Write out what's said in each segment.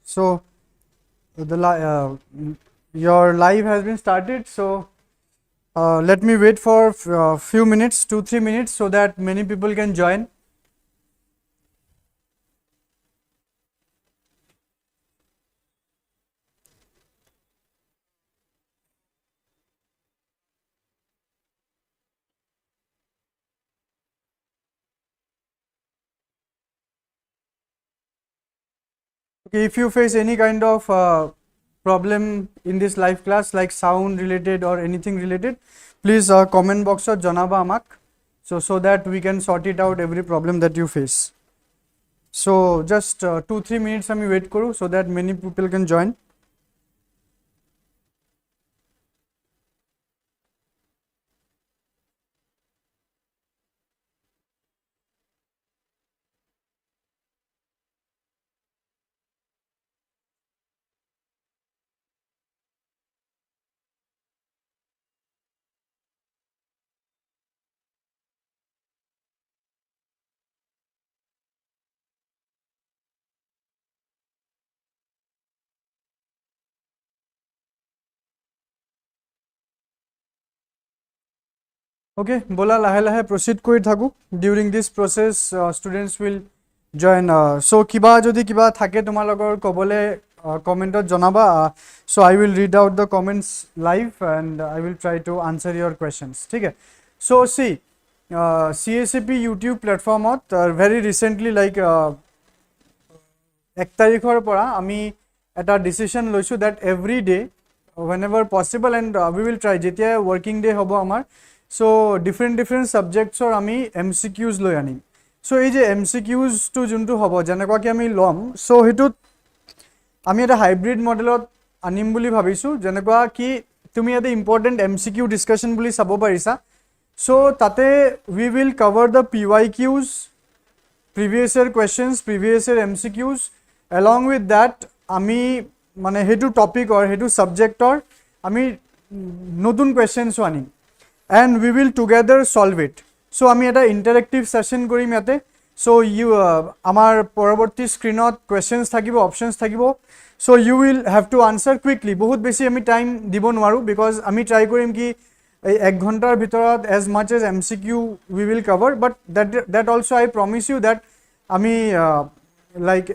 So your live has been started, so let me wait for few minutes, 2-3 minutes, so that many people can join. Okay, if you face any kind of problem in this live class, like sound related or anything related, please comment box or janaba amak, so that we can sort it out, every problem that you face. So just 2-3 minutes আমি wait কৰো, so that many people can join. Okay, bola lahe lahe proceed kori thaku. During this process, students will join. So kiba jodi kiba thake tomalogor kobole comment janaba. So I will read out the comments live and I will try to answer your questions. Okay. So see, CACP YouTube platform very recently, like 1 তাৰিখৰ পৰা আমি এটা decision লৈছো that every day, whenever possible, and we will try যেতিয়া working day hobo amar, so different subjects or ami MCQs loi anim. So ei je MCQs to juntu hobo janekwa ki ami lom, so hitut ami eta hybrid modelot anim buli bhabisu janekwa ki tumi eta important MCQ discussion buli sabo parisa. So tate we will cover the PYQs, previous year questions, previous year MCQs. Along with that ami mane hetu topic or hetu subject or ami notun questions anim, and we will together solve it. So ami eta interactive session korim yate. So you amar poroborti screenot questions thakibo, options thakibo, so you will have to answer quickly. Bahut beshi ami time dibo nwaru because ami try korim ki ei 1 ঘন্টার ভিতৰত as much as MCQ we will cover, but that also I promise you that ami like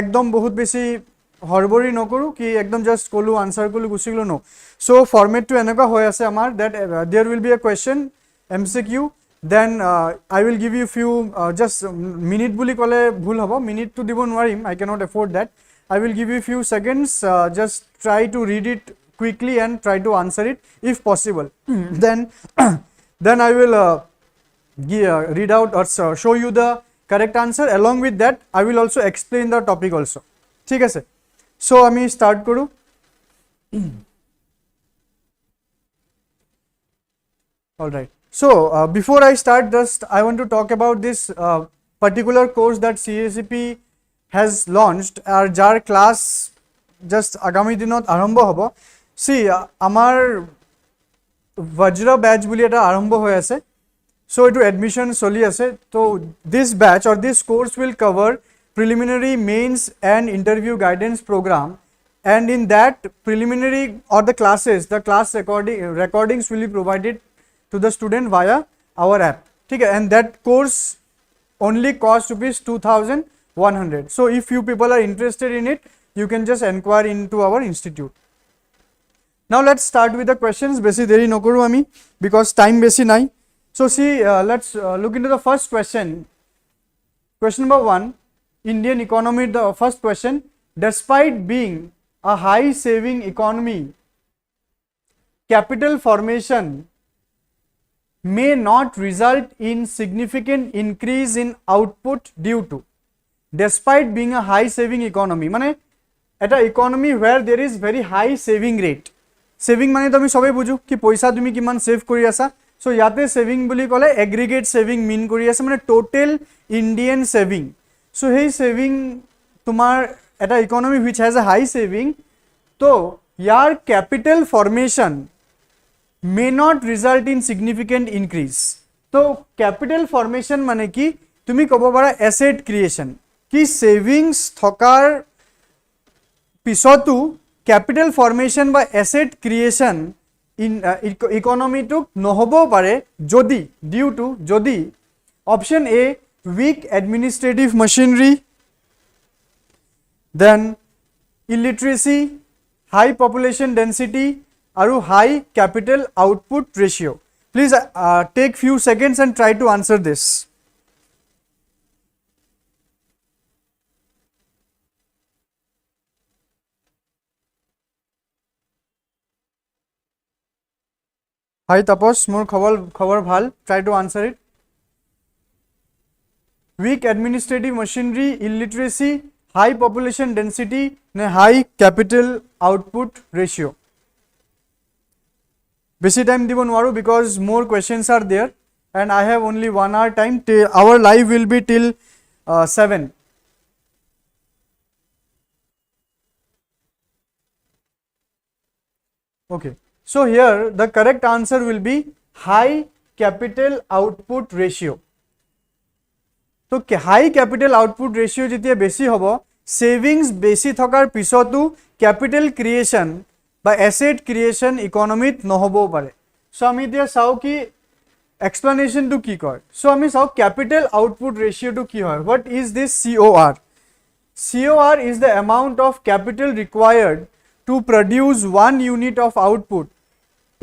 ekdom bahut beshi হরবরি নকৰো কি একদম just কলো answer কলো গুছিলো no. So format two এনেকা হৈ আছে আমার that there will be a question MCQ, then I will give you few just minute বুলি কলে ভুল হ'ব, মিনিট টু দিব নোৱাৰিম, I cannot afford that. I will give you few seconds, just try to read it quickly and try to answer it if possible. then I will read out or show you the correct answer. Along with that I will also explain the topic also. ঠিক আছে, so আমি start কৰো. All right, so before I start, just I want to talk about this particular course that CACP has launched, আর যার class just আগামী দিনত আৰম্ভ হ'ব. See, আমার VAJRA batch বুলি এটা আৰম্ভ হৈ আছে, so এটো admission চলি আছে. তো this batch or this course will cover preliminary, mains and interview guidance program, and in that preliminary or the classes, the class recordings will be provided to the student via our app. Okay, and that course only costs rupees 2,100. So if you people are interested in it, you can just inquire into our institute. Now let's start with the questions. Beshi deri nokoru ami because time beshi nai. So see, let's look into the first question. Question number 1, Indian economy. The first question: despite being a high saving economy, capital formation may not result in significant increase in output due to. Despite being a high saving economy মানে এটা economy where there is very high saving rate. Saving মানে তো আমি সবাই বুঝো কি পয়সা তুমি কিমান সেভ কৰি আছা. So ইয়াতে saving বুলি কলে aggregate saving mean কৰি আছে মানে total Indian saving. So hey saving tumar at a economy which has a high saving, so your capital formation may not result in significant increase. So capital formation mane ki tumi kobo bara asset creation ki savings thokar পিছতো capital formation বা asset creation ইকোনমিটোক নহবও পাৰে যদি due to যদি option A weak administrative machinery, then illiteracy, high population density aru high capital output ratio. Please take few seconds and try to answer this. Hi Tapos, more khobor bhal, try to answer it. Weak administrative machinery, illiteracy, high population density, and high capital output ratio. Basi time dibo nwaru because more questions are there and I have only 1 hour time. Our live will be till 7. Okay. So here the correct answer will be high capital output ratio. তো high capital output ratio যেতিয়া বেশি হব savings বেশি থকাৰ পিছতো capital creation বা asset creation ইকোনমিত নহবও পাৰে so আমি এতিয়া চাও কি এক্সপ্লেনেশনটো কি কয় সো আমি চাও ক্যাপিটাল আউটপুট রেশিওটো কি হয় what is this COR COR is the amount of capital required to produce 1 unit of output.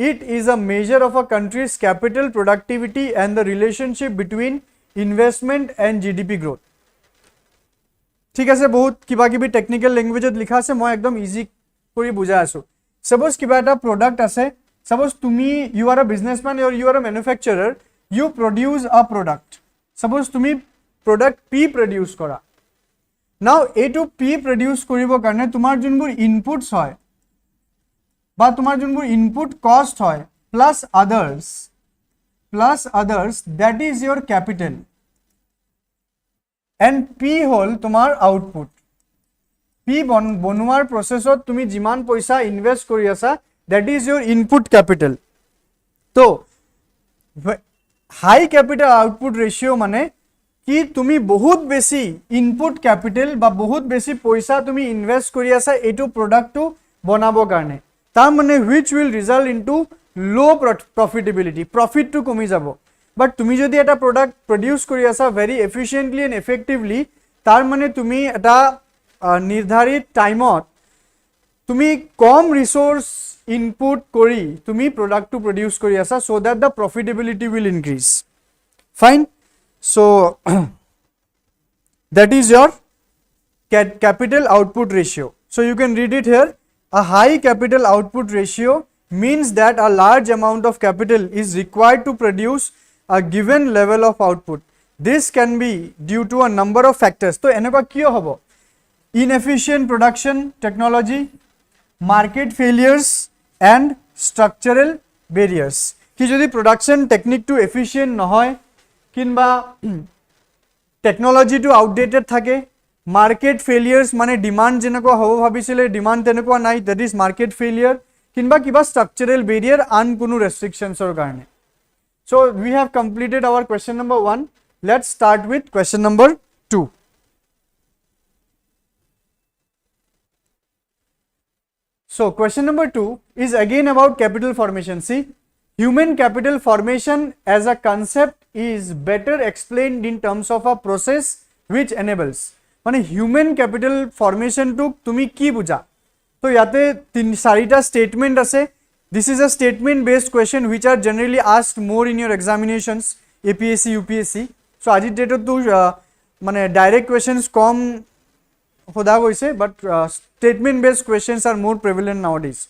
It is a measure of a country's capital productivity and the relationship between investment and GDP growth. ঠিক আছে বহুত কিবা কিবি technical ল্যাঙ্গুয়েজত লিখা আছে মই একদম easy কৰি বুজাই আছো সাপোজ কিবা এটা প্ৰডাক্ট আছে সাপোজ তুমি you are a businessman or you are a manufacturer you produce a product suppose তুমি প্রোডাক্ট পি প্রডিউস কৰা নাও এটো পি প্রডিউস কৰিব কাৰণে তোমাৰ যোনবোৰ ইনপুটস হয় বা তোমাৰ যোনবোৰ ইনপুট কষ্ট হয় plus others that is your capital and P hol tomar output P bonuar processor tumi jiman paisa invest kori asa that is your input capital to high capital output ratio mane ki tumi bahut beshi input capital ba bahut beshi paisa tumi invest kori asa etu product to bonabo karone tar mane which will result into low profitability profit to komi jabo but tumi jodi eta product produce kori asa very efficiently and effectively tar mane tumi eta nirdharit time ot tumi kom resource input kori tumi product to produce kori asa so that the profitability will increase fine so that is your capital output ratio so you can read it here a high capital output ratio means that a large amount of capital is required to produce a given level of output. This can be due to a number of factors. So, enekwa kiyo hobo? Inefficient production technology, market failures, and structural barriers. Ki jodi production technique to efficient nohoy, kinba technology to outdated thake, market failures mane demand jenekwa hobo bhabisile demand tenekwa nai, that is market failure. কিংবা কিবা structural barrier and কোনো restrictions or karone so we have completed our question number 1 let's start with question number 2 so question number 2 is again about capital formation see human capital formation as a concept is better explained in terms of a process which enables মানে human capital formation to tumi ki buja So, yate 3-4 statement ase. This is a statement based question which are generally asked more in your examinations, APSC, UPSC. So, ajit date to mane direct questions kom hoda hoise, but statement based questions are more prevalent nowadays.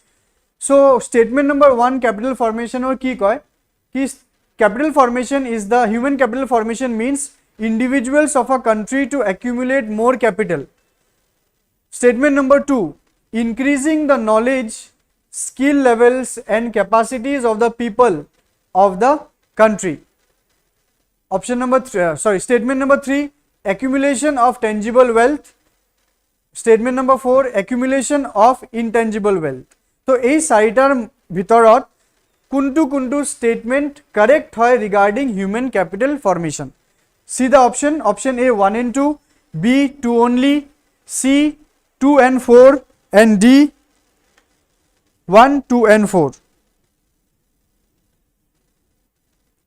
So, statement number 1 capital formation or ki koy ki capital formation is the human capital formation means individuals of a country to accumulate more capital. Statement number 2 increasing the knowledge, skill levels and capacities of the people of the country. Option number 3, statement number 3 accumulation of tangible wealth. Statement number 4 accumulation of intangible wealth. So ei saitar bhitorot kuntu statement correct hoy regarding human capital formation. See the option A 1 and 2, B 2 only, C 2 and 4, and D 1, 2 and 4?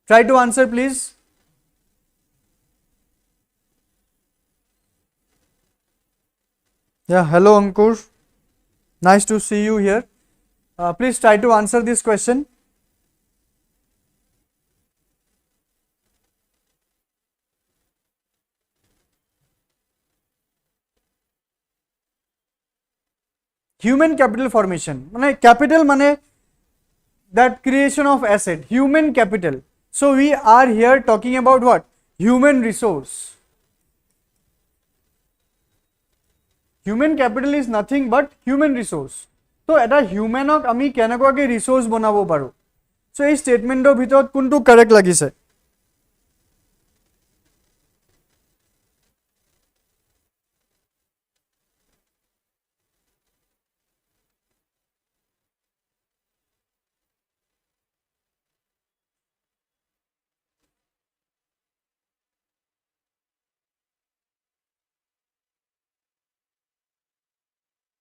Try to answer, please. Yeah, hello Ankur. Nice to see you here. Please try to answer this question. Human capital formation. Capital mane that creation of asset. Human capital. So we are here talking about what? Human resource. Human capital is nothing but human resource. So at a human ok ami kenekwa ke resource banabo paru. So ei statement or bhitor kuntu correct lagise?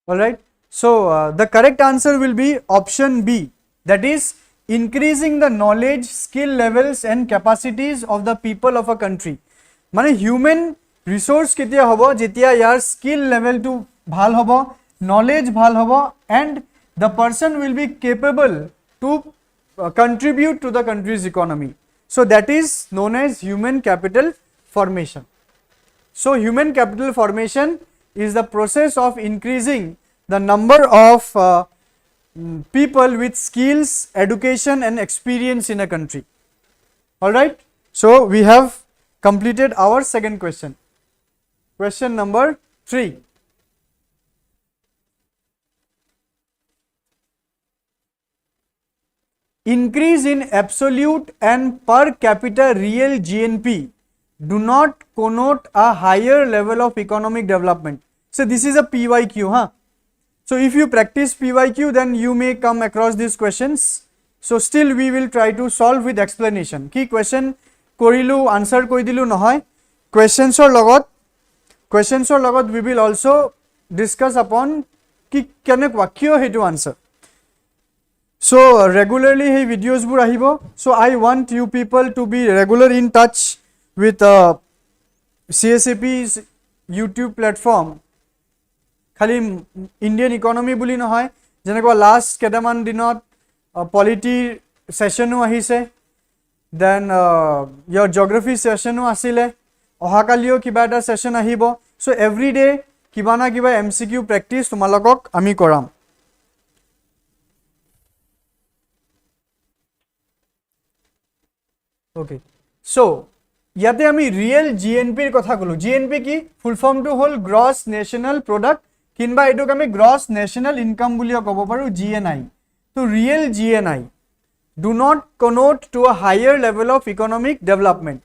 Alright, so the correct answer will be option B, that is increasing the knowledge, skill levels and capacities of the people of a country. Mane human resource ketia hobo jetia yar skill level to bhal hobo, knowledge bhal hobo and the person will be capable to contribute to the country's economy. So that is known as human capital formation. So human capital formation is the process of increasing the number of people with skills, education and experience in a country. Alright, so we have completed our second question. Question number 3. Increase in absolute and per capita real GNP do not connote a higher level of economic development. So this is a PYQ, huh? So if you practice PYQ, then you may come across these questions. So still we will try to solve with explanation. Ki question korilu answer koi dilu nohoy. Questions or logot we will also discuss upon ki kenekwa kyo hetu answer. So regularly hey videos bur ahibo. So I want you people to be regular in touch with CSAP's YouTube platform. Khali Indian economy buli nohoy, jenekwa last kedaman dinot polity session ahise, then your geography session asile, ohakaliyo kiba eta session ahibo. So every day kiba na kiba MCQ practice tumalokok ami koram. Okay, so yate ami real GNP er kotha kolu. GNP ki full form to hol gross national product, kinba etok ami gross national income buliyo kobo paru GNI. So real GNI do not connote to a higher level of economic development.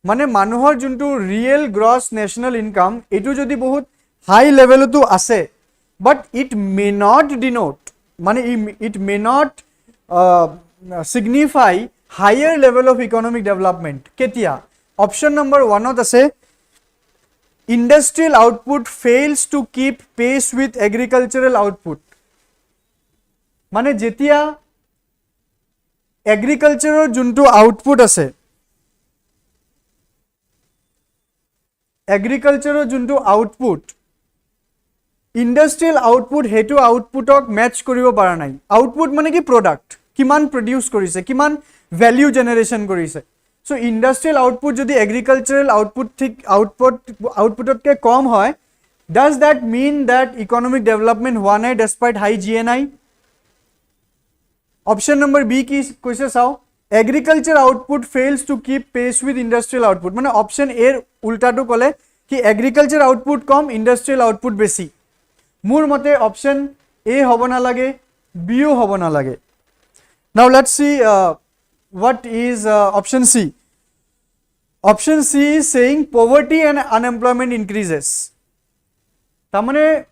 Mane manuhor juntu real gross national income etu jodi bahut high level to ase, but it may not denote, mane it may not signify higher level of economic development. Ketia option number 1 ot ase industrial output fails to keep pace with agricultural output. Mane jetia agriculture juntu output ase, agriculture juntu output, industrial output hetu output ok match koribo para nai. Output mane ki product kiman produce korise, kiman value generation korise. So industrial output jodi agricultural output thik output ke kom hoy, does that mean that economic development hua nai despite high GNI? Option number B ki koise sao, agriculture output fails to keep pace with industrial output. Mane option A ulta to kole ki agriculture output kom, industrial output besi. Mur mote option A hobo na lage, B hobo na lage. Now let's see what is option C. Option C is saying poverty and unemployment increases. Tamane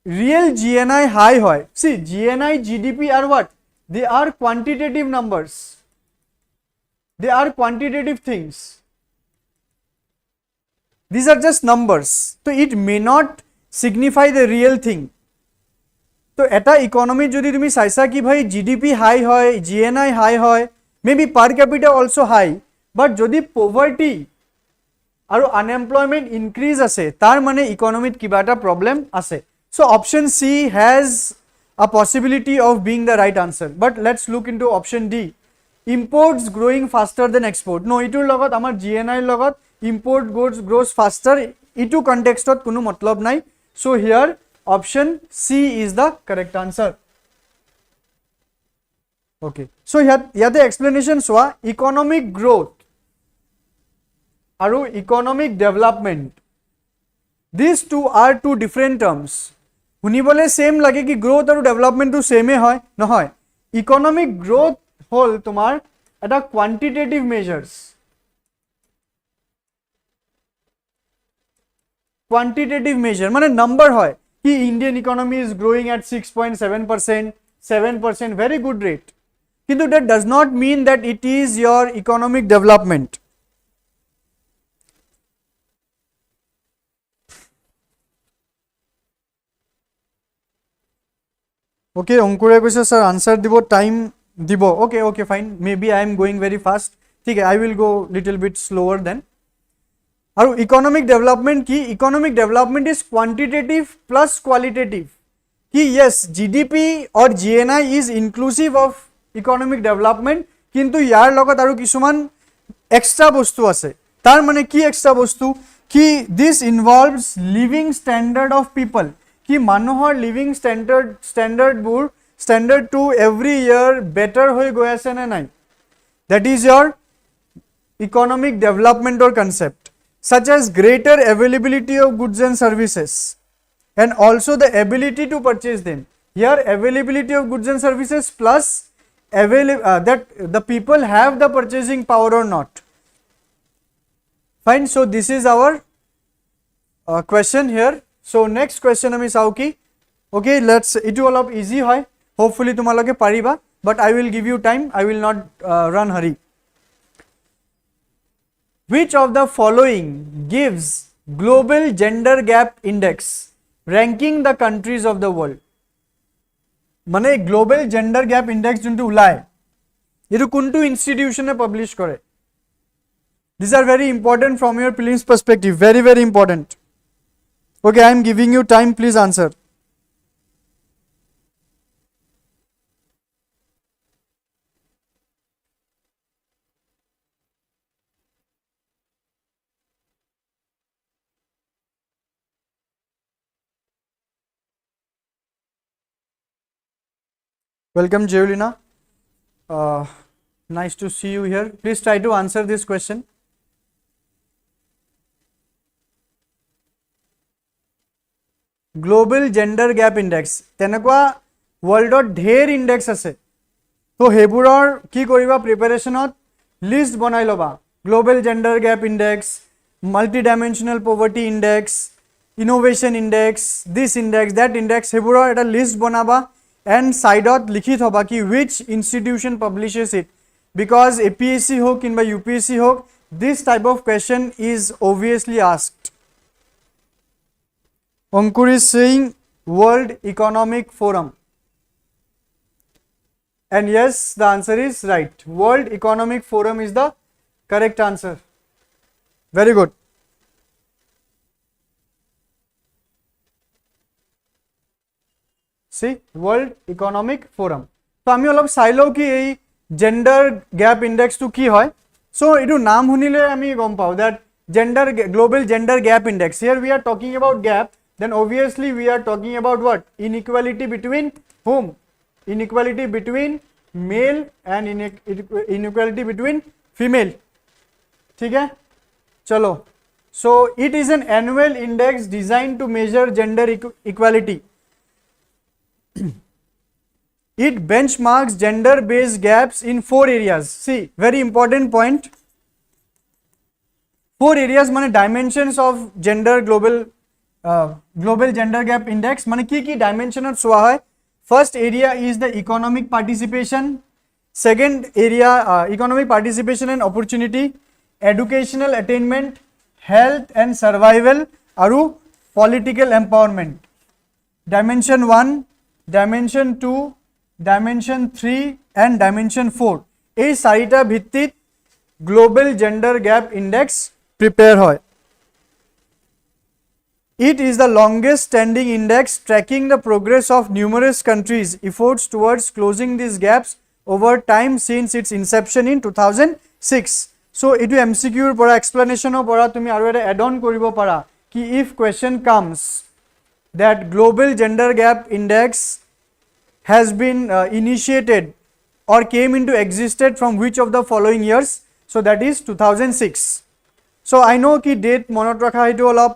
real GNI high hoy. See, GNI, GDP are what? They are quantitative numbers. They are quantitative things. These are just numbers. So it may not signify the real thing. So eta economy jodi tumi saisa ki bhai GDP high hoy, GNI high hoy, maybe per capita also high, but jodi poverty aru unemployment increase ase, tar mane economy kiba eta problem ase. So option C has a possibility of being the right answer. But let's look into option D. Imports growing faster than export. No, itur logot amar GNI logot import goods grows faster. Itu context ot kuno matlab nai. So here option C is the correct answer. Okay. So here the explanation soa economic growth aru economic development. These two are two different terms. শুনিবলে same লাগে কি growth আৰু ডেভেলপমেন্টটো সেমে হয় নহয় economic growth হল তোমার এটা quantitative measures quantitative measure মানে নাম্বার হয় কি Indian economy is growing at 6.7% 7% very good rate কিন্তু that does not mean that it is your economic development. Okay, Ankure koise sir answer dibo time dibo. Okay, fine. Maybe I am going very fast. Okay, I will go little bit slower then. Aru economic development ki economic development is quantitative plus qualitative. Ki yes, GDP or GNI is inclusive of economic development. Kintu yar logot aru kisuman extra bostu ase. Tar mane ki extra bostu? Ki this involves living standard of people. कि মানুহৰ living standard to every year better হৈ গৈ আছে নে নাই that is your economic development or concept such as greater availability of goods and services and also the ability to purchase them. Here availability of goods and services plus that the people have the purchasing power or not. Fine, so this is our question here. So next question ami sao ki okay let's it will up easy hoy hopefully tumaloke pariba but I will give you time I will not run hurry. Which of the following gives global gender gap index ranking the countries of the world? Mane global gender gap index juntu ulai etu kuntu institution e publish kore. These are very important from your prelims perspective, very important. Okay, I am giving you time, please answer. Welcome, Javelina. Nice to see you here. Please try to answer this question. Global gender gap index তেনেকুৱা ওয়ার্ল্ডত ঢেৰ index আছে তো হেবুৰৰ কি কৰিবা প্ৰিপাৰেচনত list বনাই লবা global gender gap index multi dimensional poverty index innovation index this index that index হেবুৰৰ এটা লিষ্ট বনাবা এণ্ড সাইডত লিখি থবা কি which institution publishes it because APSC হোক কিংবা UPSC হোক this type of question is obviously asked. Ankur is saying World Economic Forum and yes the answer is right. World Economic Forum is the correct answer. Very good. See World Economic Forum. So ami olop sailo ki ei gender gap index to ki hoy. So etu naam hunile ami gom pao that global gender gap index. Here we are talking about gap. Then obviously we are talking about what? Inequality between whom? Inequality between male and inequality between female. ठीक है चलो so it is an annual index designed to measure gender equality. It benchmarks gender based gaps in 4 areas. See very important point. 4 areas mane dimensions of gender global gender gap index মানে কি ডাইমেনশনত সোয়া হয় first area is the economic participation second area economic participation and opportunity educational attainment health and survival aru political empowerment. Dimension 1, dimension 2, dimension 3 and dimension 4 এই চাৰিটা ভিত্তিত global gender gap index prepare হয়. It is the longest standing index tracking the progress of numerous countries' efforts towards closing these gaps over time since its inception in 2006. So it is MCQ পঢ়া explanation পঢ়া তুমি আৰু এটা add on কৰিব পাৰা কি if question comes that global gender gap index has been initiated or came into existence from which of the following years, so that is 2006. So I know ki date monot rakha etu olop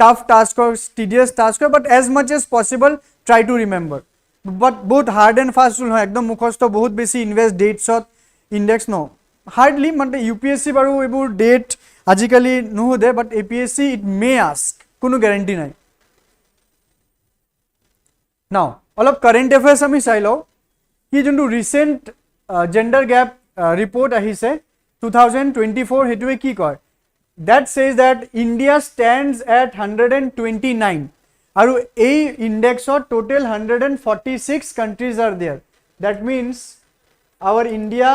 tough task or tedious task, but as much as possible try to remember. But both hard and fast no ekdom mukhosto bahut beshi invest dates ot index no hardly mante UPSC baru ebur date ajikali no de, but APSC it may ask, kono guarantee nai. Now olop current affairs ami sai lo ki jontu recent gender gap report ahise 2024 hetue ki koy, that says that India stands at 129 aru ei index or total 146 countries are there. That means our India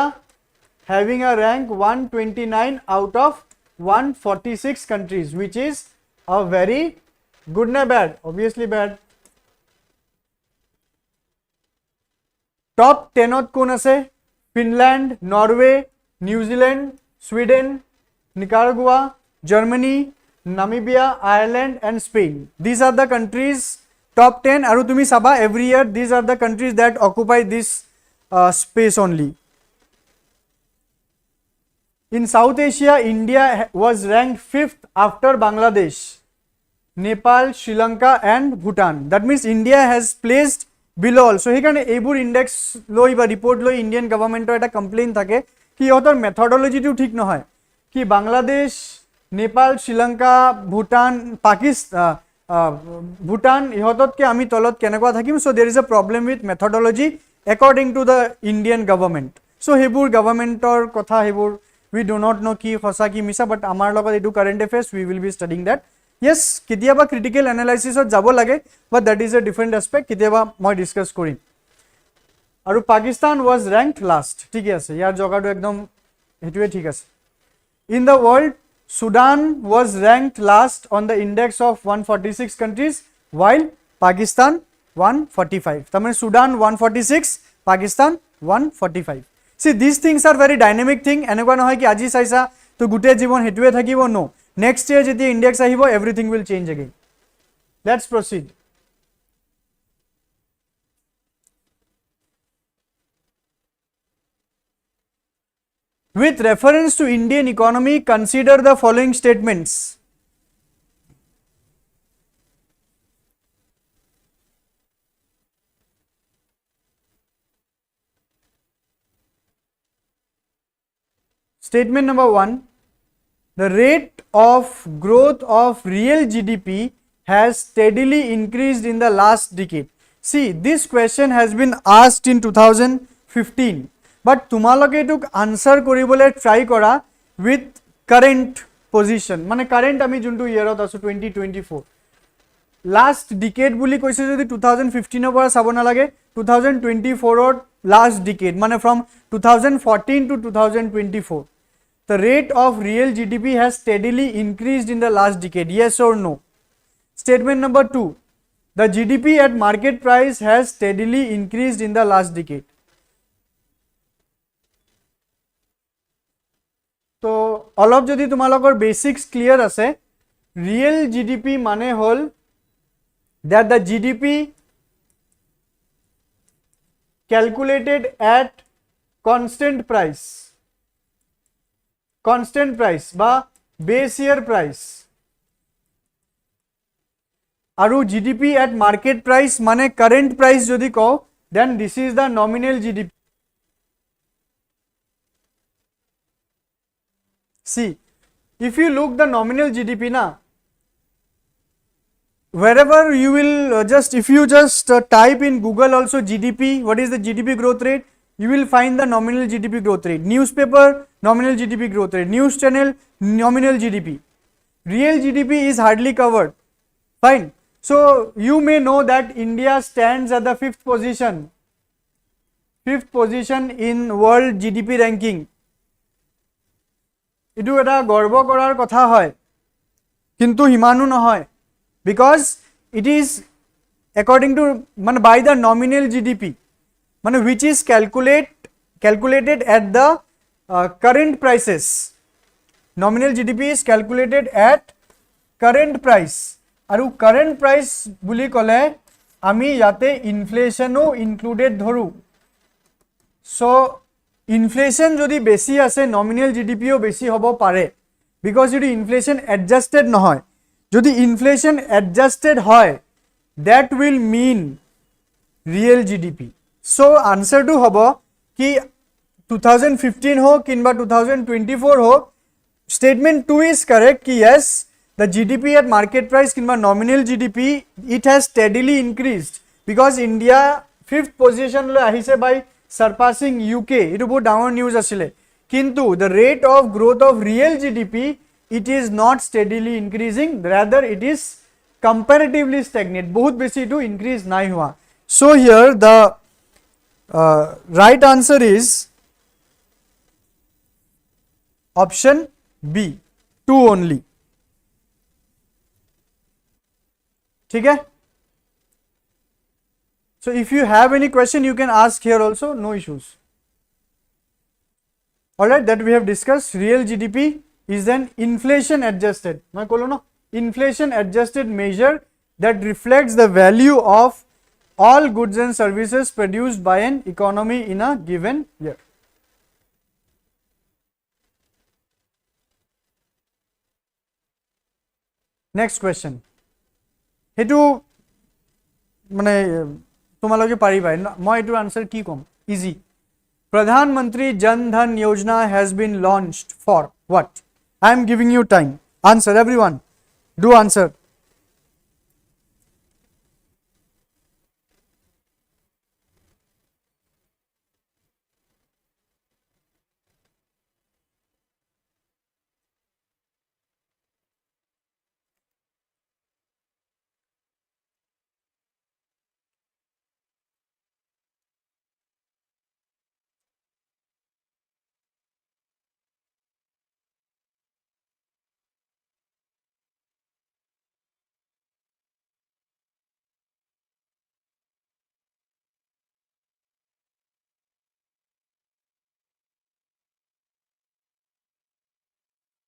having a rank 129 out of 146 countries, which is a very good na bad? Obviously bad. Top 10 ot kon ase? Finland, Norway, New Zealand, Sweden, Nicaragua, Germany, Namibia, Ireland and Spain. These are the countries top 10 aru tumi saba every year these are the countries that occupy this space only. In South Asia, India was ranked 5th after Bangladesh, Nepal, Sri Lanka and Bhutan. That means India has placed below also. Hekane ebur index loi ba report loi Indian government or eta complaint thake ki otor methodology tu thik nohoy ki Bangladesh, Nepal, Sri Lanka, Bhutan, Pakistan, Bhutan ihotot ke ami tolot kenekwa thakim. So there is a problem with methodology according to the Indian government. So hebur government or kotha hebur we do not know ki khosa ki misa, but amar logot edu current affairs we will be studying that. Yes, kitiaba critical analysis ot jabo lage, but that is a different aspect. Kitiaba moi discuss korim. Aru Pakistan was ranked last. Thik ase yar joga tu ekdom hetue thik ase. In the world, Sudan was ranked last on the index of 146 countries, while Pakistan 145. Tamane Sudan 146, Pakistan 145. See, these things are very dynamic thing. Enekwa nohoy ki aji saisa to gute jibon hetue thakibo, no. Next year jeti index ahibo everything will change again. Let's proceed. With reference to Indian economy, consider the following statements. Statement number 1, the rate of growth of real GDP has steadily increased in the last decade. See, this question has been asked in 2015. But তোমালোকে এটুক answer কৰিবলে try কৰা with current position, মানে current আমি যোনটো ইয়াৰত আছো 2024 last decade বুলি কৈছে যদি 2015 ৰ পৰা চাব নালাগে 2024 ৰ লাস্ট ডিকেড মানে from 2014 to 2024 the rate of real GDP has steadily increased in the last decade. Yes or no? Statement number 2, the GDP at market price has steadily increased in the last decade. So অলপ যদি তোমালোকৰ basics clear আছে, real GDP মানে হল that the GDP calculated at constant price বা base year price আৰু GDP at market price মানে current price যদি কও then this is the nominal GDP. See, if you look the nominal GDP na, wherever you will if you just type in Google also GDP, what is the GDP growth rate, you will find the nominal GDP growth rate. Newspaper, nominal GDP growth rate. News channel, nominal GDP. Real GDP is hardly covered. Fine. So you may know that India stands at the fifth position in world GDP ranking. Itu eta gorbo korar kotha hoy, kintu himanu nohoy, because it is according to by the nominal GDP, which is calculated at the current prices. Nominal GDP is calculated at current price. Aru current price buli kole ami yate inflation o included dhoru. So inflation jodi besi ase, nominal GDP o besi hobo pare, because jodi inflation adjusted nohoy. Jodi inflation adjusted hoy, that will mean real GDP. So answer to hobo ki 2015 ho kinba 2024 ho, statement 2 is correct ki yes, the GDP at market price kinba nominal GDP, it has steadily increased, because India 5th position lo ahise by surpassing UK. It is down news asile. Kintu the rate of growth of real GDP, it is not steadily increasing, rather it is comparatively stagnant. Bahut besi to increase nai hua. So here the right answer is option B, 2 only. ठीक है? So if you have any question, you can ask here also, no issues. Alright, that we have discussed. Real GDP is an inflation adjusted, inflation adjusted measure that reflects the value of all goods and services produced by an economy in a given year. Next question. Hetu mane tomaloke paribai, moi etu answer ki kom, easy. Pradhan Mantri Jan Dhan Yojana has been launched for what? I am giving you time. Answer, everyone. Do answer.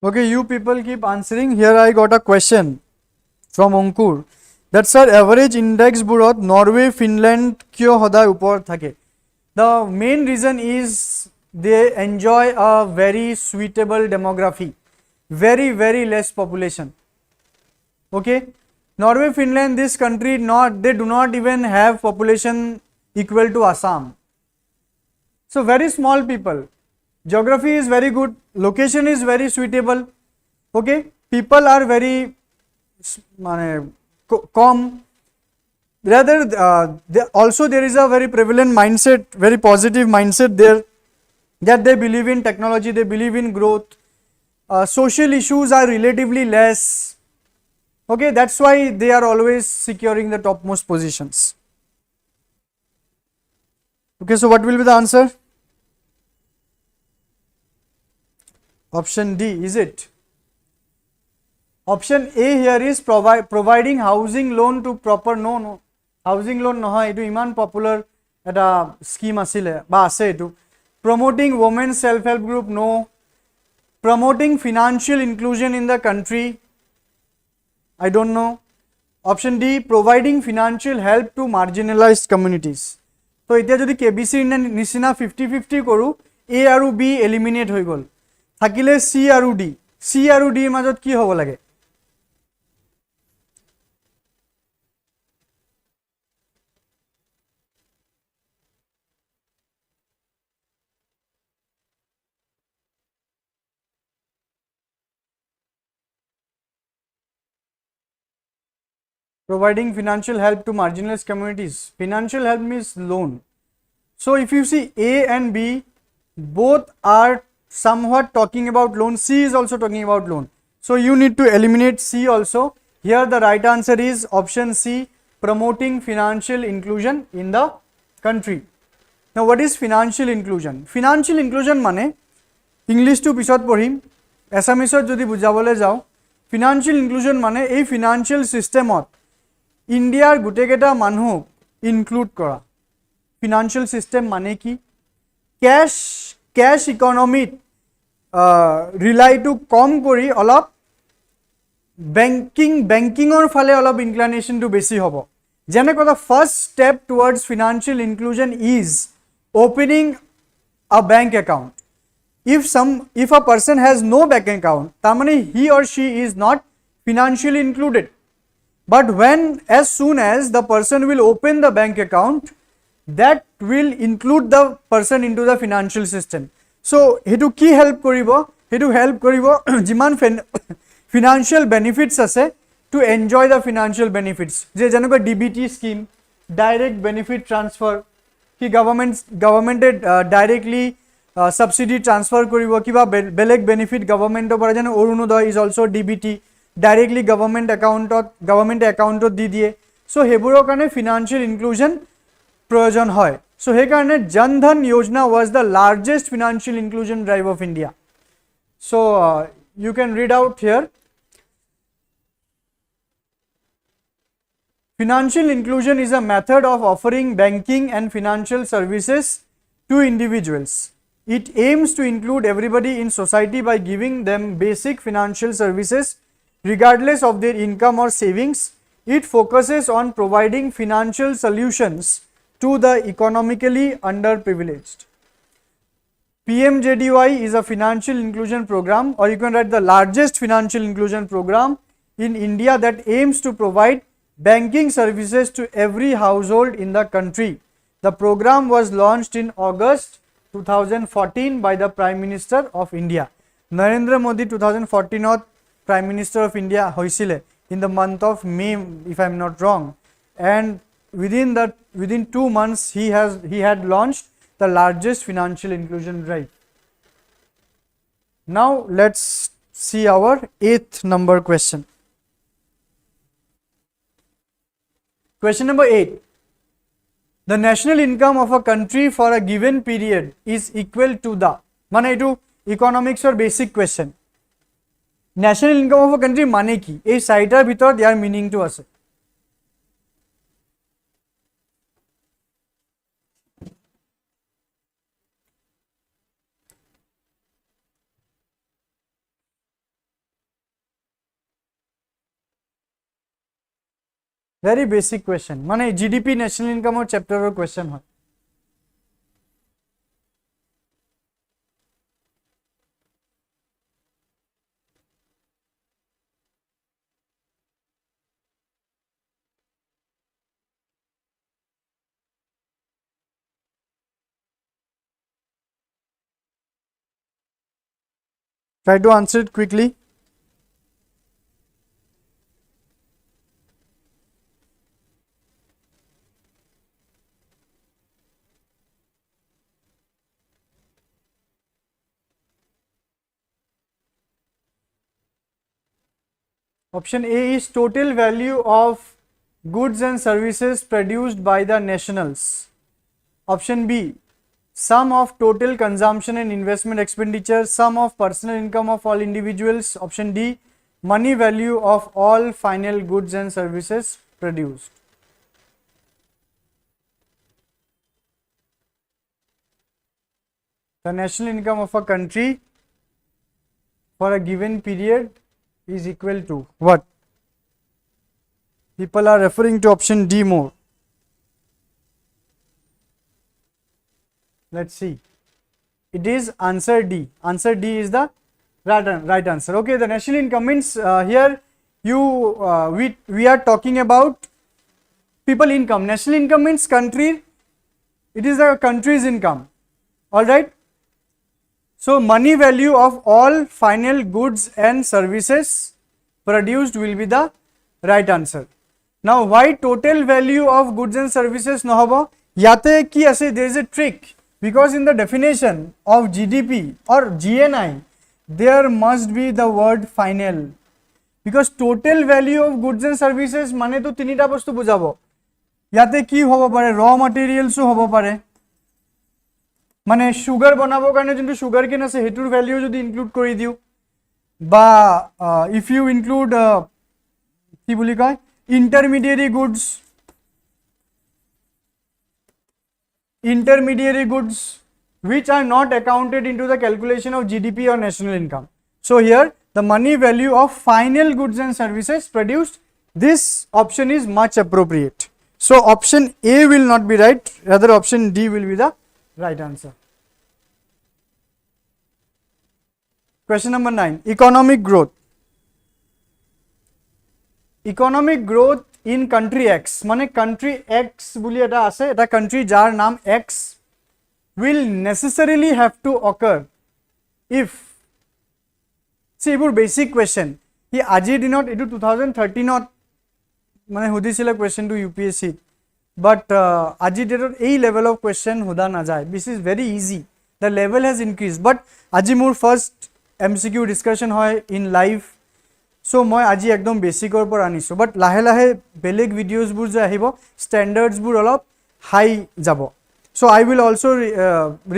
Okay, you people keep answering. Here I got a question from Ankur. That sir, average index burot Norway, Finland kyo hoda upor thake? The main reason is they enjoy a very suitable demography, very less population. Okay, Norway, Finland, this country they do not even have population equal to Assam. So very small people. Geography is very good, location is very suitable. Okay, people are very calm. Rather, also there is a very prevalent mindset, very positive mindset there, that they believe in technology, they believe in growth. Social issues are relatively less. Okay, that's why they are always securing the topmost positions. Okay, so what will be the answer? Option D, is it? Option A here is providing housing loan to proper, no, housing loan no, it is iman popular at a scheme asile, ba ase etu. Promoting women's self-help group, no. Promoting financial inclusion in the country, I don't know. Option D, providing financial help to marginalized communities. So etia jodi KBC nisina 50-50 koru, A aru B eliminate hoi gol. Thakile C aru D. C aru D majot ki hobo lage? Providing financial help to marginalized communities. Financial help means loan. So if you see A and B, both are somewhat talking about loan. C is also talking about loan. So you need to eliminate C also Here the right answer is option C, promoting financial inclusion in the country. Now what is financial inclusion? Financial inclusion mane English to pisot porhim, Assamese jodi bujabole jao, financial inclusion mane ei financial system ot India guteketa manhuk include kora. Financial system mane ki cash economy rely to kom kori olop banking or phale olop inclination to besi hobo. Jeneko the first step towards financial inclusion is opening a bank account. If a person has no bank account, tamane he or she is not financially included. But as soon as the person will open the bank account, that will include the person into the financial system. So hetu ki help koribo? Hetu help koribo jiman financial benefits ase to enjoy the financial benefits. Je janoko DBT scheme, direct benefit transfer, ki government directly subsidy transfer koribo, kiba beleg benefit government pora jano Orunodoy is also DBT, directly government account di diye. So heburo karone financial inclusion proyojon hoy. So he karone Jan Dhan Yojana was the largest financial inclusion drive of India. So you can read out here. Financial inclusion is a method of offering banking and financial services to individuals. It aims to include everybody in society by giving them basic financial services regardless of their income or savings. It focuses on providing financial solutions to the economically underprivileged. PMJDY is a financial inclusion program, or you can write the largest financial inclusion program in India that aims to provide banking services to every household in the country. The program was launched in August 2014 by the Prime Minister of India. Narendra Modi 2014 Prime Minister of India hoisile in the month of May, if I am not wrong, and within 2 months he had launched the largest financial inclusion drive. Now let's see our 8th number question. Question number 8. The national income of a country for a given period is equal to the, mane etu economics or basic question. National income of a country mane ki? Ei saitar bhitor their meaning to ase. Very basic question. Mane GDP national income or chapter or question hoy. Try to answer it quickly. Option A is total value of goods and services produced by the nationals. Option B, sum of total consumption and investment expenditure, sum of personal income of all individuals. Option D, money value of all final goods and services produced. The national income of a country for a given period is equal to what? People are referring to option D more. Let's see. It is answer D. Answer D is the right answer. Okay, the national income means here we are talking about people income. National income means country. It is the country's income. All right. So money value of all final goods and services produced will be the right answer. Now why total value of goods and services no hobo? Yate ki ase, there is a trick, because in the definition of GDP or GNI there must be the word final. because total value of goods and services মানে তো তিনিটা বস্তু বুজাব ইয়াতে কি হ'ব পাৰে ৰ ম্যাটেৰিয়েলসও হ'ব পাৰে মানে সুগাৰ বনাবৰ কাৰণে যোনটো সুগাৰ কেন আছে হেতুৰ ভ্যালু যদি ইনক্লুড কৰি দিও বা ইফ ইউ ইনক্লুড কি বুলি কয় intermediary goods which are not accounted into the calculation of GDP or national income. So here the money value of final goods and services produced, this option is much appropriate. So option A will not be right, rather option D will be the right answer. Question number 9, economic growth. Economic growth in country X মানে country X বুলি এটা আছে এটা country যাৰ নাম X will necessarily have to occur if see এইবোৰ basic question ই আজিৰ দিনত এইটো 2013ত মানে সুধিছিলে question to UPSC but আজিৰ ডেটত এই level of question হোদা নাযায় this is very easy the level has increased but আজি মোৰ first MCQ discussion হয় in live so মই আজি একদম বেসিকৰ পৰা আনিছো বাট লাহে লাহে বেলেগ ভিডিওজ বুৰ যে আহিব স্ট্যান্ডাৰ্ডস বুৰ অলপ হাই যাব so I will also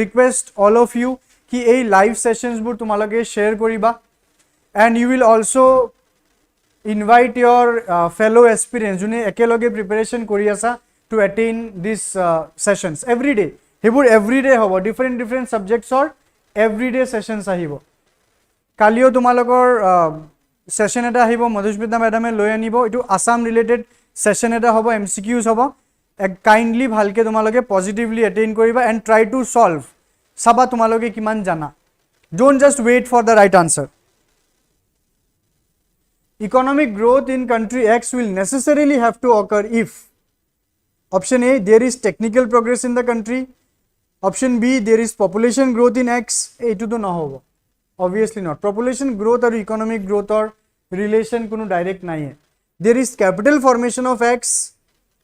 request all of you ki ei live sessions bur tumaloke share koriba and you will also invite your fellow aspirants june ekeloge preparation kori asa to attain these sessions every day hebur every day hobo different subjects or every day sessions ahibo kalio tumalokor session eta ahibo madhusmita madam e loi anibo itu assam related session eta hobo MCQs hobo kindly bhalke tumaloke positively attain koriba and try to solve saba tumaloke kiman jana don't just wait for the right answer economic growth in country X will necessarily have to occur if option A there is technical progress in the country option B there is population growth in X etu to na hobo obviously not population growth or economic growth or relation kono direct nahi hai there is capital formation of X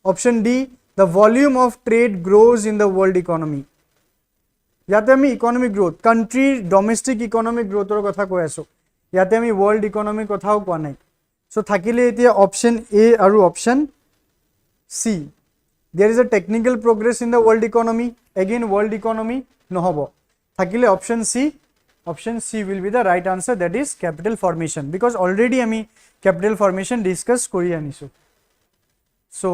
option D the volume of trade grows in the world economy yate ami economic growth country domestic economic growth or kotha koi aso yate ami world economy kothao koa nai so thakile etia option A aru option C there is a technical progress in the world economy again world economy no hobo thakile option C will be the right answer that is capital formation because already ami capital formation discuss kori anisu so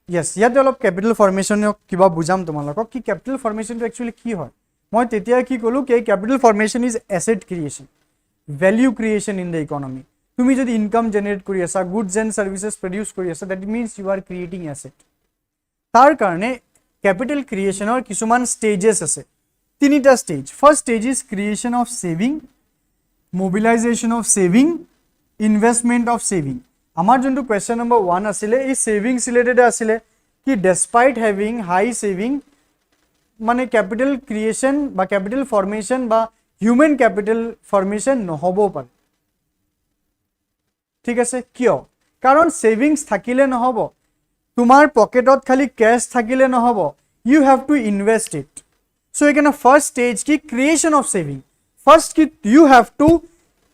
yes yate olop capital formation kiba bujam tumalok ki capital formation to actually ki hoy moi tetia ki kolu ke capital formation is asset creation value creation in the economy tumi jodi income generate kori asa goods and services produce kori asa that means you are creating asset tar karone capital creation or kisuman stages ase tinita stage first stage is creation of saving mobilization of saving investment of saving amar jonto question number 1 asile ei savings related asile ki despite having high saving mane capital creation ba capital formation ba human capital formation no hobo par ঠিক আছে কিয় কারণ savings থাকিলে ন হবো তোমার পকেটত খালি ক্যাশ থাকিলে ন হবো you have to invest it so again a first stage ki creation of saving first ki you have to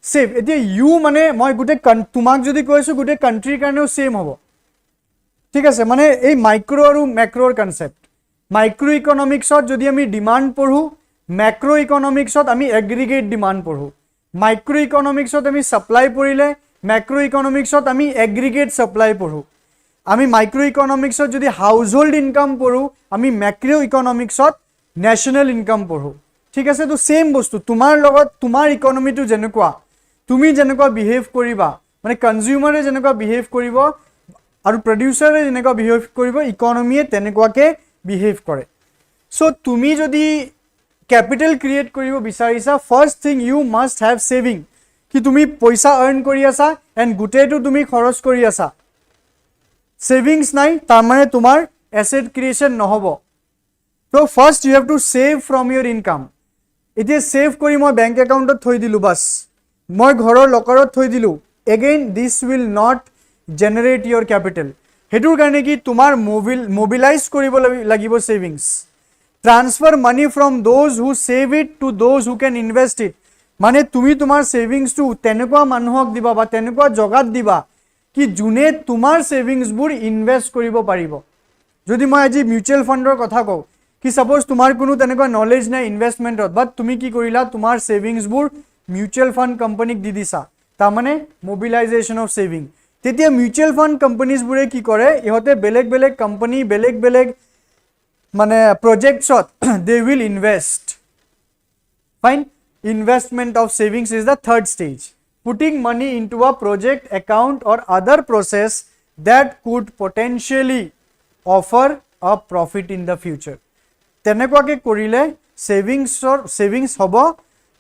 save etia you mane moi gute tumak jodi koisu gute country karneo same hobo ঠিক আছে মানে এই micro আৰু ম্যাক্রোৰ concept micro ইকোনমিক্সত যদি আমি demand পঢ়ো macro ইকোনমিক্সত আমি aggregate demand পঢ়ো মাইক্রো ইকোনমিক্সত আমি সাপ্লাই পঢ়িলে ম্যাক্রো ইকোনমিক্সত আমি এগ্রিগেট সাপ্লাই পঢ়ো আমি মাইক্রো ইকোনমিক্সত যদি হাউসহোল্ড ইনকাম পঢ়ো আমি ম্যাক্রো ইকোনমিক্সত ন্যাশনাল ইনকাম পঢ়ো ঠিক আছে তো সেম বস্তু তোমার লগত তোমার ইকোনমিটো জেনেকুৱা তুমি জেনেকুৱা বিহেভ কৰিবা মানে কনজিউমাৰে জেনেকুৱা বিহেভ কৰিব আৰু প্ৰডিউসাৰে জেনেকুৱা বিহেভ কৰিব ইকোনমিয়ে তেনেকুৱাকে বিহেভ কৰে সো তুমি যদি ক্যাপিটাল ক্রিয়েট কৰিব বিচাৰিছা first thing you must have saving কি তুমি পয়সা আর্ন কৰি আছা এন্ড গুটেটো তুমি খৰচ কৰি আছা সেভিংস নাই তাৰ মানে তোমাৰ এসেট ক্রিয়েশন নহব তো first you have to save from your income এতে সেভ কৰি মই ব্যাংক একাউন্টত থৈ দিলু বাস মই ঘৰৰ লকাৰত থৈ দিলু again this will not generate your capital হেতুৰ কাৰণে কি তোমাৰ মোবিলাইজ কৰিব লাগিব savings transfer money from those who save it to those who can invest it মানে তুমি তোমাৰ সেভিংসটো তেনেকুৱা মানুহক দিবা বা তেনেকুৱা জগাত দিবা কি যোনে তোমাৰ সেভিংসবোৰ ইনভেস্ট কৰিব পাৰিব যদি মই আজি মিউচুৱেল ফাণ্ডৰ কথা কওঁ কি সাপোজ তোমাৰ কোনো তেনেকুৱা নলেজ নাই ইনভেষ্টমেন্টত বাট তুমি কি কৰিলা তোমাৰ সেভিংসবোৰ মিউচুৱেল ফাণ্ড কোম্পানীক দি দিছা তাৰ মানে মোবিলাইজেশ্যন অফ সেভিং তেতিয়া মিউচুৱেল ফাণ্ড কোম্পানীজবোৰে কি কৰে ইহঁতে বেলেগ বেলেগ কোম্পানী বেলেগ বেলেগ মানে প্ৰজেক্টছত they will invest fine investment of savings is the third stage putting money into a project account or other process that could potentially offer a profit in the future তেনেকুৱাকে কৰিলে savings হ'ব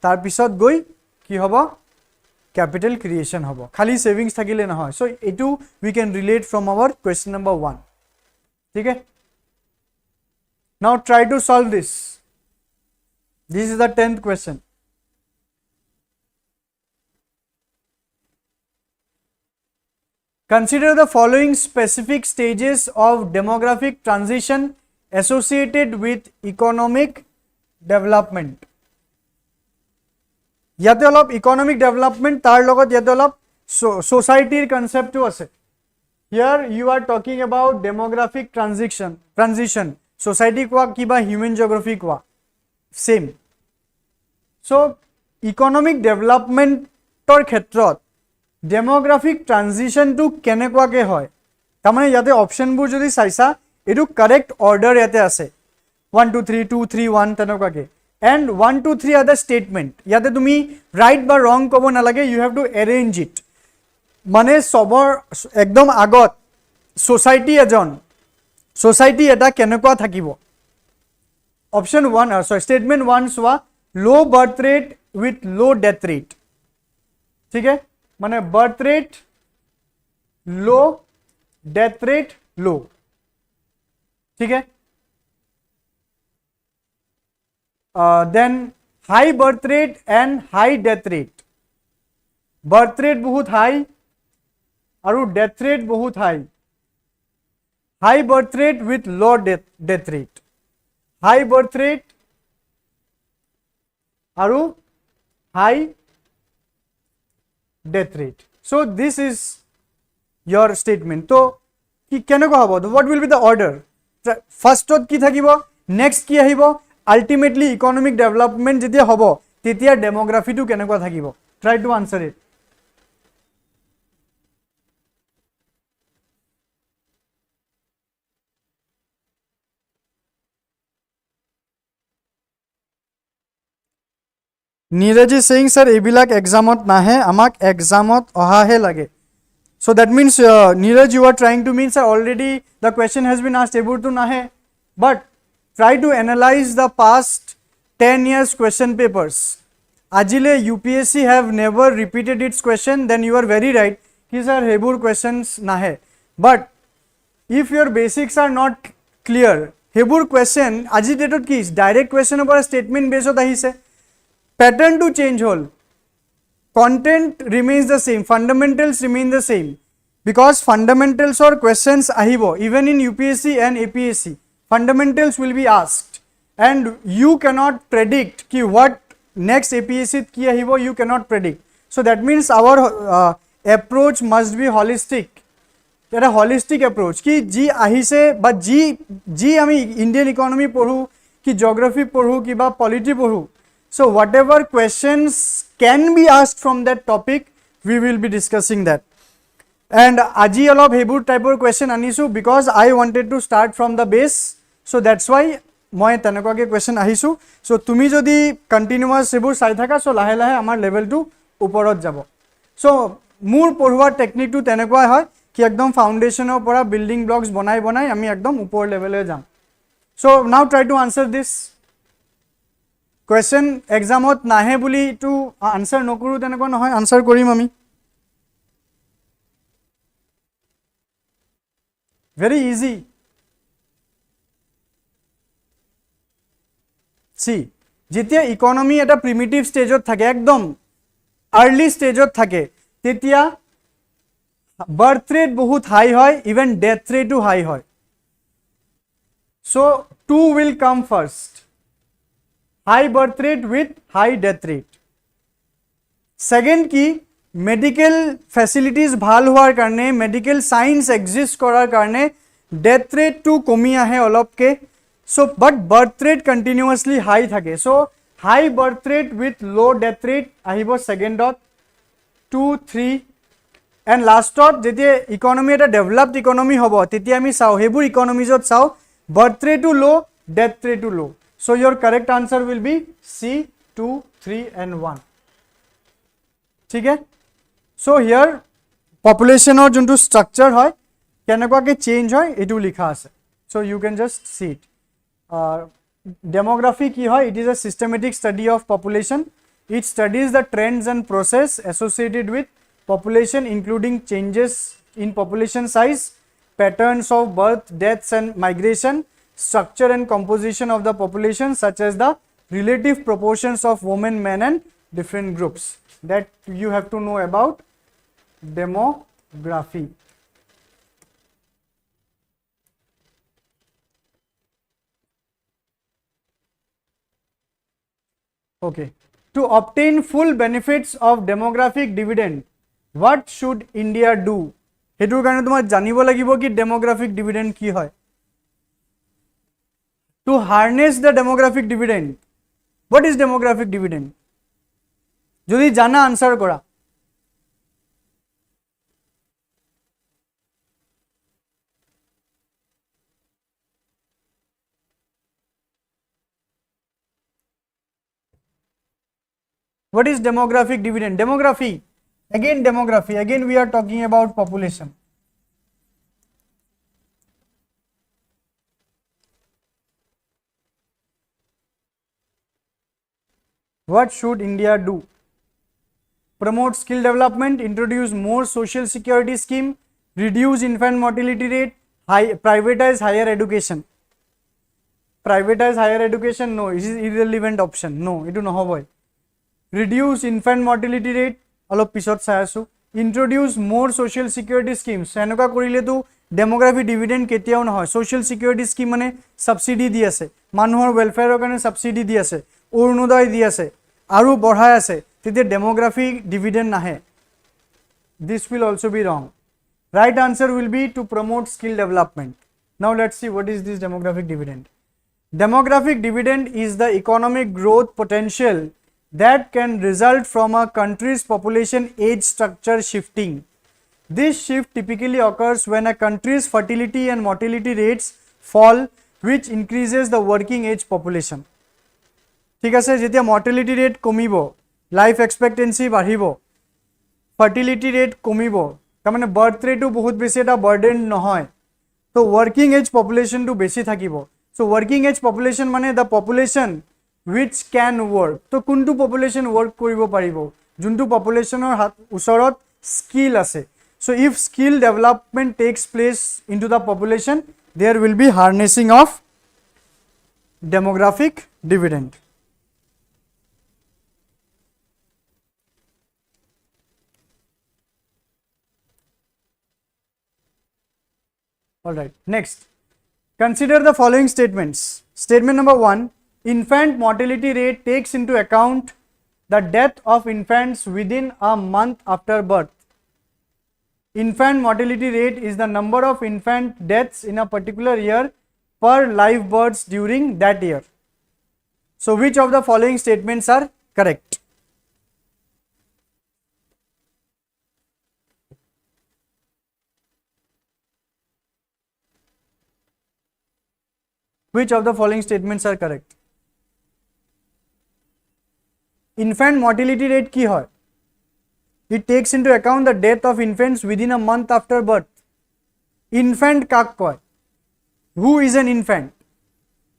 তাৰ পিছত গৈ কি হ'ব capital creation হ'ব খালি savings থাকিলে নহয় so এটো we can relate from our question number 1 ঠিক আছে now try to solve this is the 10th question. Consider the following specific stages of demographic transition associated with economic development. ইয়াতে অলপ economic development তাৰ লগত ইয়াতে অলপ society concept ও আছে. Here you are talking about demographic transition. Society কোৱা কিবা human geography কোৱা same. So economic development ৰ ক্ষেত্ৰত ডেমোগ্ৰাফিক ট্ৰানজিশনটো কেনেকুৱাকে হয় তাৰমানে ইয়াতে অপশনবোৰ যদি চাইছা এটো কাৰেক্ট অৰ্ডাৰ ইয়াতে আছে 1 2 3 2 3 1 তেনেকুৱাকে এন্ড 1 2 3 আদাৰ স্টেটমেন্ট ইয়াতে তুমি ৰাইট বা ৰং ক'ব নালাগে ইউ হেভ টু এৰেঞ্জ ইট মানে সবৰ একদম আগত সোসাইটি এটা কেনেকুৱা থাকিব অপশন 1 সৰি স্টেটমেন্ট 1 সোৱা low birth rate with low death rate ঠিক আছে মানে birth rate low death rate low ठीक है then high birth rate and high death rate birth rate बहुत high और death rate बहुत high birth rate with low death rate high birth rate और high death rate so this is your statement to ki keneko hobo what will be the order first tot ki thakibo next ki ahibo ultimately economic development jetia hobo tetia demography tu keneko thakibo try to answer it Neeraj is saying, sir, ebilak examot nahe, amak examot ohahe lage. So that means, Neeraj, you are trying to mean, sir, already the question has been asked, ebu to nahe. But try to analyze the past 10 years question papers. Ajile UPSC have never repeated its question, then you are very right. These are hebur questions nahe. But if your basics are not clear, hebur question, aji dated ki direct question about statement based on ahise. Pattern to change whole content remains the same fundamentals remain the same because fundamentals or questions ahibo even in UPSC and APSC fundamentals will be asked and you cannot predict ki what next APSC ki ahibo you cannot predict so that means our approach must be holistic এটা holistic approach ki ji ahise but ji ami Indian economy পঢ়ো ki geography পঢ়ো ki ba polity পঢ়ো so whatever questions can be asked from that topic we will be discussing that and aji olop hebur type of question anisu because I wanted to start from the base so that's why moi tenekwa ke question ahisu so tumi jodi continuous hebur sai thaka so lahe lahe amar level to uporot jabo so mur porwa technique to tenekwa hoy ki ekdom foundation or pora building blocks banai ami ekdom upor level e jam so now try to answer this question examot nahe buli to answer nokuru teneko nohoy answer korim ami very easy see jetia economy eta primitive stage ot thake ekdom early stage ot thake tetia birth rate bahut high hoy even death rate too high hoy so two will come first high birth rate with high death rate second কি medical facilities ভাল হোৱাৰ কাৰণে medical science exist কৰাৰ কাৰণে death ৰেটটো কমি আহে অলপকে so but birth rate continuously high থাকে so high birth rate with low death rate আহিব সেকেন্ডত 2 3 এণ্ড লাষ্টত যেতিয়া ইকনমি এটা ডেভেলপড ইকনমি হ'ব তেতিয়া আমি চাও হেবুৰ ইকনমিজত চাও বাৰ্থ ৰেটটো লো ডেথ ৰেটটো লো so your correct answer will be C 2 3 and 1 ठीक है सो हियर पॉपुलेशनर जोंटू स्ट्रक्चर है केनेकुआ के चेंज है एटू लिखा आछे so you can just see it demography की है it is a systematic study of population it studies the trends and process associated with population including changes in population size patterns of birth deaths and migration structure and composition of the population such as the relative proportions of women men and different groups that you have to know about demography. Okay, to obtain full benefits of demographic dividend what should India do hetur karone tomar janibo lagibo ki demographic dividend ki hoy to harness the demographic dividend. What is demographic dividend? Jodi jana answer kora. What is demographic dividend? Demography. Again we are talking about population. What should India do? Promote skill development, introduce more social security scheme, reduce infant mortality rate, privatize higher education. Privatize higher education? No, it is irrelevant option. No, it do not boy. Reduce infant mortality rate, alop pisot sai asu. Introduce more social security schemes. Enuka korile tu demographic dividend ketiao na hoy. Social security scheme mane subsidy di ase. Manuhor welfare karone subsidy di ase. অৰুণোদয় দি আছে আৰু বঢ়াই আছে তেতিয়া ডেমোগ্ৰাফিক dividend নাহে this will also be wrong right answer will be to promote skill development now let's see what is this demographic dividend demographic dividend is the economic growth potential that can result from a country's population age structure shifting this shift typically occurs when a country's fertility and mortality rates fall which increases the working age population ঠিক আছে যেতিয়া mortality rate কমিব life expectancy বাঢ়িব fertility rate কমিব তার মানে birth রেটও বহুত বেশি এটা বার্ডেন নহয় তো ওয়ার্কিং এজ পপুলেশনটো বেশি থাকিব সো ওয়ার্কিং এজ পপুলেশন মানে the population which can work তো কোনটো পপুলেশন ওয়ার্ক কৰিব পাৰিব যোনটো পপুলেশনৰ ওচৰত স্কিল আছে so if skill development takes place into the population there will be harnessing of demographic dividend all right next consider the following statements statement number 1 infant mortality rate takes into account the death of infants within a month after birth infant mortality rate is the number of infant deaths in a particular year per live births during that year so which of the following statements are correct Which of the following statements are correct? Infant mortality rate ki hoy? It takes into account the death of infants within a month after birth. Infant kak koy? Who is an infant?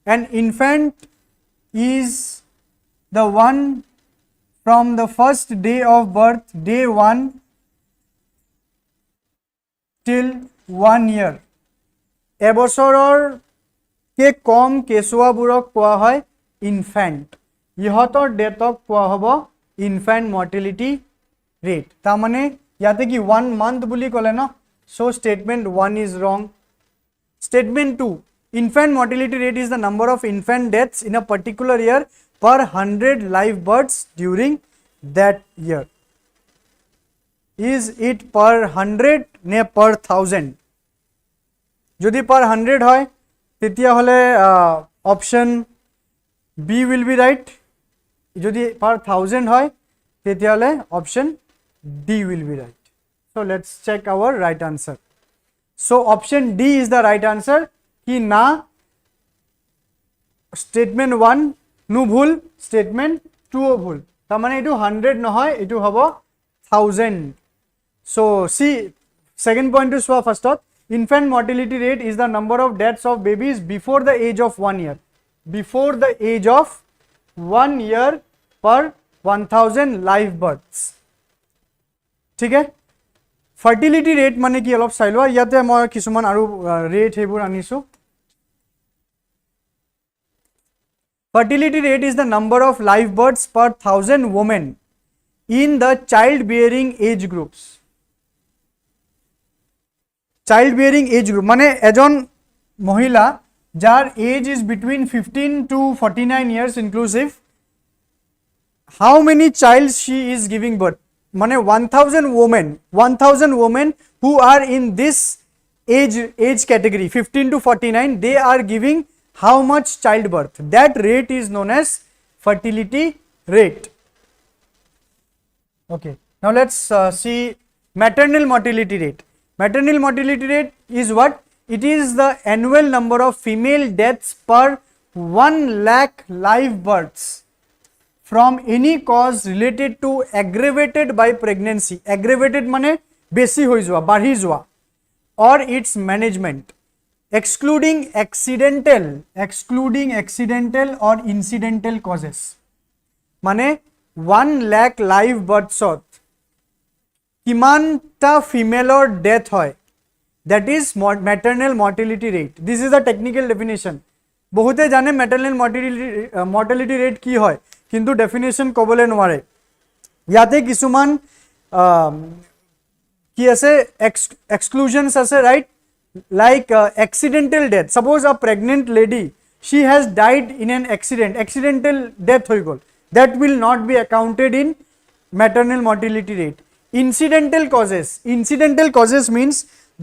An infant is the one from the first day of birth, day 1 till 1 year. এবছৰৰ কে কম কেঁচুৱাবোৰক কোৱা হয় infant ইহঁতৰ ডেথক কোৱা হ'ব infant mortality rate তাৰমানে ইয়াতে কি 1 month বুলি ক'লে ন সো স্টেটমেন্ট 1 ইজ ৰং statement 2 infant mortality rate is the number of infant deaths in a particular year per 100 live births during that year is it per 100 ne per 1000 jodi per 100 hoy tetia hole option B will be right jodi per 1000 hoy tetia hole option D will be right. So let's check our right answer. So option D is the right answer ki na statement 1 nu bhul statement 2 o bhul tar mane etu 100 nohoy etu hobo 1000. So see second point to swa first of infant mortality rate is the number of deaths of babies before the age of 1 year, before the age of 1 year per 1000 live births. ठीक है fertility rate মানে কি অলপ চাই লোৱা ইয়াতে মই কিছুমান আৰু ৰেট হেবোৰ আনিছো. Fertility rate is the number of live births per 1000 women in the childbearing age groups. Childbearing age group মানে এজন মহিলা যার age is between 15 to 49 years inclusive, how many child she is giving birth মানে 1000 women who are in this age category 15 to 49 they are giving how much childbirth, that rate is known as fertility rate. Okay, now let's see maternal mortality rate. Maternal mortality rate is what? It is the annual number of female deaths per 1 lakh live births from any cause related to aggravated by pregnancy. Aggravated mane besi hoi joa badhi joa or its management, excluding accidental or incidental causes. Mane 1 lakh live births kimanta female or death hoy, that is maternal mortality rate. This is the technical definition. বহুতে জানে maternal mortality rate কি হয় কিন্তু definition কবলে নোৱাৰে. ইয়াতে কিছুমান কি আছে এক্সক্লুজনস আছে right, like accidental death. Suppose a pregnant lady, she has died in an accidental death hoy gol, that will not be accounted in maternal mortality rate. Incidental causes means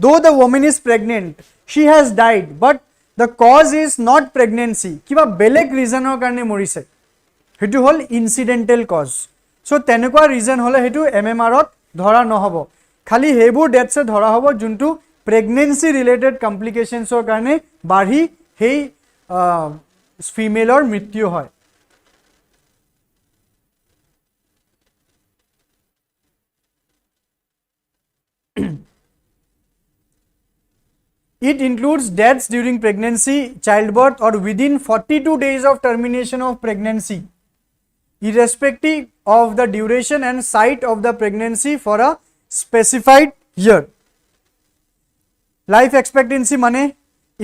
though the woman is pregnant, she has died but the cause is not pregnancy, kiba beleg reason or karone morise, hetu hol incidental cause. So tenekwa reason hole hetu MMR ot dhora nohobo, khali hebur deaths e dhora hobo juntu pregnancy related complications or karone badhi hei female or mrityu hoy. It includes deaths during pregnancy, childbirth or within 42 days of termination of pregnancy, irrespective of the duration and site of the pregnancy for a specified year. Life expectancy mane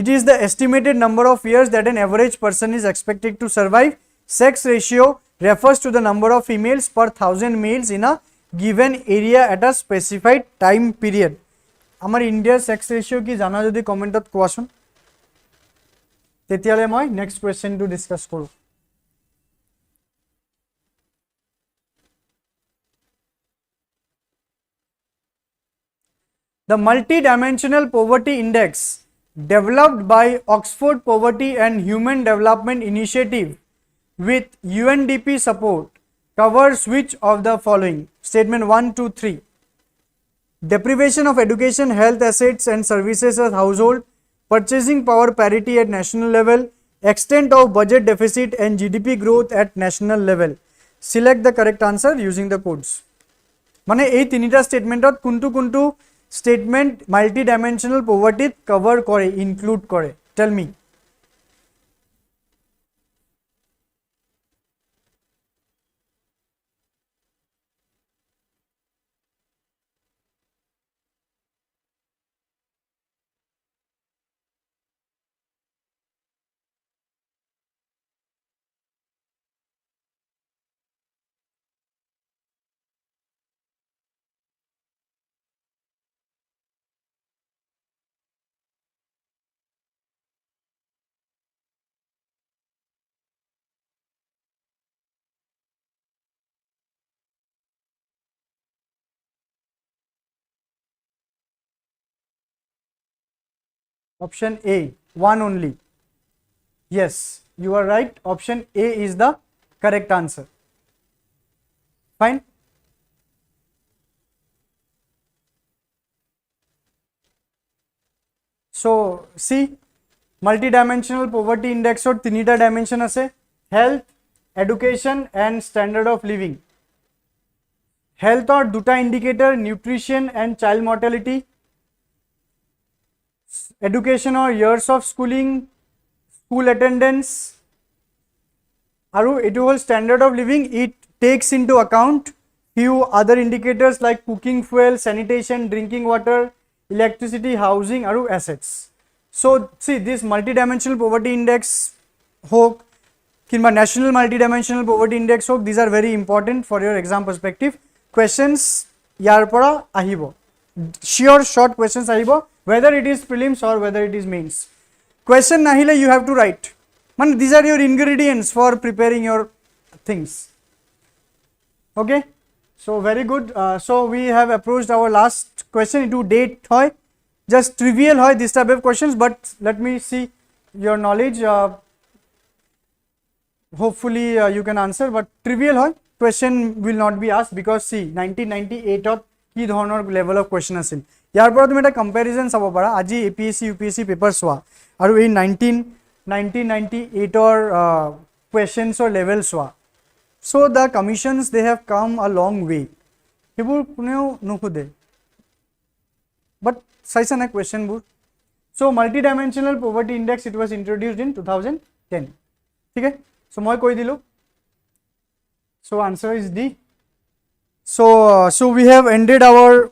it is the estimated number of years that an average person is expected to survive. Sex ratio refers to the number of females per 1000 males in a given area at a specified time period. আমার ইন্ডিয়ার sex ratio কি জানা যদি কমেন্টত কোৱাচোন, তেতিয়ালে মই next কোৱেশ্চনটো discuss কৰো. The multi-dimensional poverty index developed by Oxford Poverty and Human Development Initiative with UNDP support covers which of the following? Statement 1, 2, 3. Deprivation of education, health, assets and services as household, purchasing power parity at national level, extent of budget deficit and GDP growth at national level. Select the correct answer using the codes. মানে এই তিনিটা স্টেটমেন্টত কোনটো কোনটো statement multidimensional poverty cover করে, include করে, tell me. Option A, one only. Yes, you are right. Option A is the correct answer. Fine. So see, multi-dimensional poverty index or tinita dimension ase, health, education and standard of living. Health or duta indicator, nutrition and child mortality. Education or years of schooling, school attendance. Aru it whole standard of living, it takes into account few other indicators like cooking fuel, sanitation, drinking water, electricity, housing, aru assets. So see, this multi-dimensional poverty index hok kinba national multi-dimensional poverty index hok, these are very important for your exam perspective. Questions yar pora ahibo, sure short questions ahibo, whether it is prelims or whether it is mains. Question nahile you have to write. Man, these are your ingredients for preparing your things. Okay, so very good. So we have approached our last question. Into date hoy, just trivial hoy this type of questions, but let me see your knowledge. Hopefully you can answer, but trivial hoy question will not be asked because see 1998 of ki dhonor level of question asil. Yar pora tumi eta comparison sabo para aji APSC UPSC paper soa aru ei 1998 or questions or level soa. So the commissions, they have come a long way. But size a question book. So multi-dimensional poverty index, it was introduced in 2010. Okay? So moi koi dilu. So answer is D. So we have ended our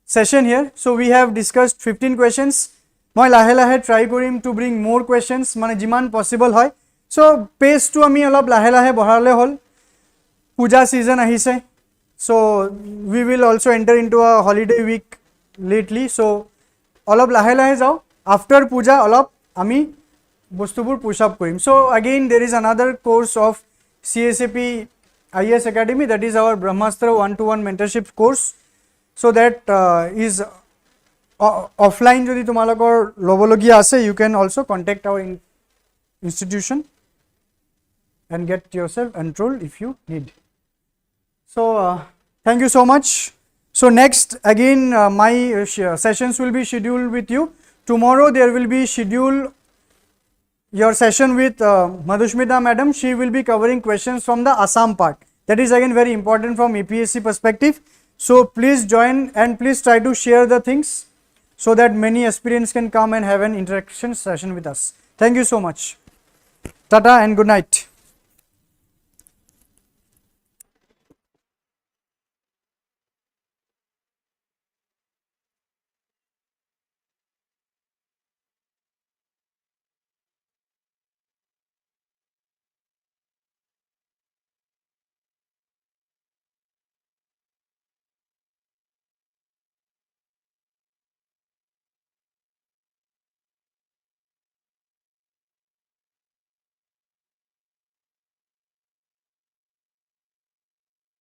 session here. So we have discussed 15 questions. Moi lahe lahe try korim to bring more questions, mane jiman possible hoy. So pace to ami olop lahe lahe bahale hol. Puja season ahise. So we will also enter into a holiday week lately. So olop lahe lahe jao. After puja olop ami bostubur push up korim. So again there is another course of CSAP IAS Academy, that is our Brahmastra 1-to-1 mentorship course. So that is offline jodi tumalokor lobologia ase, you can also contact our institution and get yourself enrolled if you need. So thank you so much. So next again my sessions will be scheduled with you. Tomorrow there will be scheduled your session with Madhushmita madam. She will be covering questions from the Assam part. That is again very important from APSC perspective. So please join and please try to share the things so that many aspirants can come and have an interaction session with us. Thank you so much. Tata and good night.